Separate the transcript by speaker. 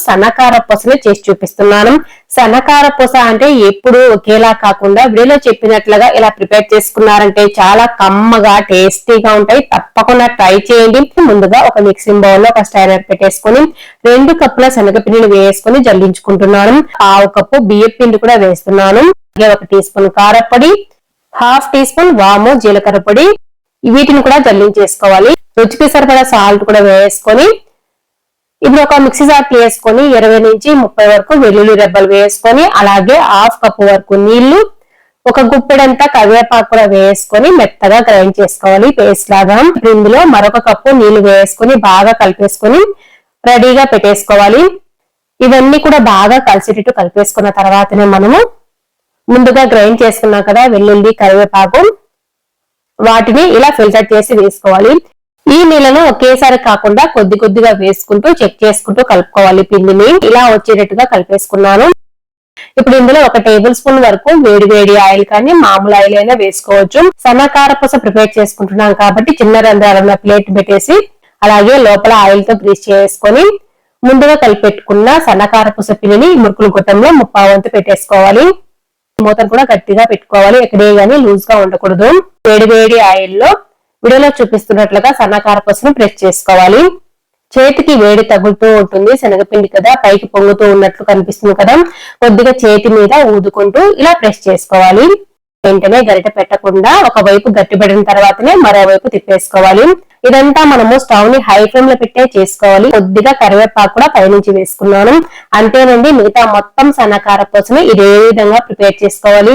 Speaker 1: సన్నకార పూసని చేసి చూపిస్తున్నాను. సన్నకార పూస అంటే ఎప్పుడు ఒకేలా కాకుండా వీడియోలో చెప్పినట్లుగా ఇలా ప్రిపేర్ చేసుకున్నారంటే చాలా కమ్మగా టేస్టీగా ఉంటాయి. తప్పకుండా ట్రై చేయండి. ముందుగా ఒక మిక్సింగ్ బౌల్ లో ఒక స్టైనర్ పెట్టేసుకొని 2 కప్పుల శనగపిండిని వేసుకొని జల్లించుకుంటున్నాను. 1/2 కప్పు బియ్యం పిండి కూడా వేస్తున్నాను. 1 టీ స్పూన్ కారపొడి, 1/2 టీ స్పూన్ వాము జీలకర్ర పొడి, వీటిని కూడా జల్లించేసుకోవాలి. రుచికి సరిపడా సాల్ట్ కూడా వేసుకొని ఇప్పుడు ఒక మిక్సీ జార్ వేసుకొని 20 నుంచి 30 వరకు వెల్లుల్లి రెబ్బలు వేసుకొని అలాగే 1/2 కప్పు వరకు నీళ్లు, ఒక గుప్పెడంతా కరివేపాకు కూడా వేసుకొని మెత్తగా గ్రైండ్ చేసుకోవాలి పేస్ట్ లాగా. ఇందులో మరొక కప్పు నీళ్లు వేసుకొని బాగా కలిపేసుకొని రెడీగా పెట్టేసుకోవాలి. ఇవన్నీ కూడా బాగా కలిసేటట్టు కలిపేసుకున్న తర్వాతనే మనము ముందుగా గ్రైండ్ చేసుకున్నాం కదా వెల్లుల్లి కరివేపాకు, వాటిని ఇలా ఫిల్టర్ చేసి వేసుకోవాలి. ఈ నీళ్ళను ఒకేసారి కాకుండా కొద్ది కొద్దిగా వేసుకుంటూ చెక్ చేసుకుంటూ కలుపుకోవాలి. పిండిని ఇలా వచ్చేటట్టుగా కలిపేసుకున్నాను. ఇప్పుడు ఇందులో 1 టేబుల్ స్పూన్ వరకు వేడి ఆయిల్ కానీ మామూలు ఆయిల్ అయినా వేసుకోవచ్చు. సన్నకార పూస ప్రిపేర్ చేసుకుంటున్నాం కాబట్టి చిన్న రంధ్రాలున్న ప్లేట్ పెట్టేసి అలాగే లోపల ఆయిల్ తో గ్రీస్ చేసుకొని ముందుగా కలిపెట్టుకున్న సన్నకార పూస పిండిని మురుకులు గొట్టంలో 1/2 వంతు పెట్టేసుకోవాలి. మూతను కూడా గట్టిగా పెట్టుకోవాలి. ఎక్కడే గానీ లూజ్ గా ఉండకూడదు. వేడి ఆయిల్లో వీడియోలో చూపిస్తున్నట్లుగా సన్నకార పూసను ప్రెస్ చేసుకోవాలి. చేతికి వేడి తగులుతూ ఉంటుంది. శనగపిండి కదా పైకి పొంగుతూ ఉన్నట్లు కనిపిస్తుంది కదా, కొద్దిగా చేతి మీద ఊదుకుంటూ ఇలా ప్రెస్ చేసుకోవాలి. వెంటనే గరిట పెట్టకుండా ఒకవైపు గట్టిపడిన తర్వాతనే మరోవైపు తిప్పేసుకోవాలి. ఇదంతా మనము స్టవ్ ని హై ఫ్లేమ్ లో పెట్టే చేసుకోవాలి. కొద్దిగా కరివేపాకు కూడా పైనుంచి వేసుకున్నాను. అంతేనండి, మిగతా మొత్తం సన్నకార పూసని ఇదే విధంగా ప్రిపేర్ చేసుకోవాలి.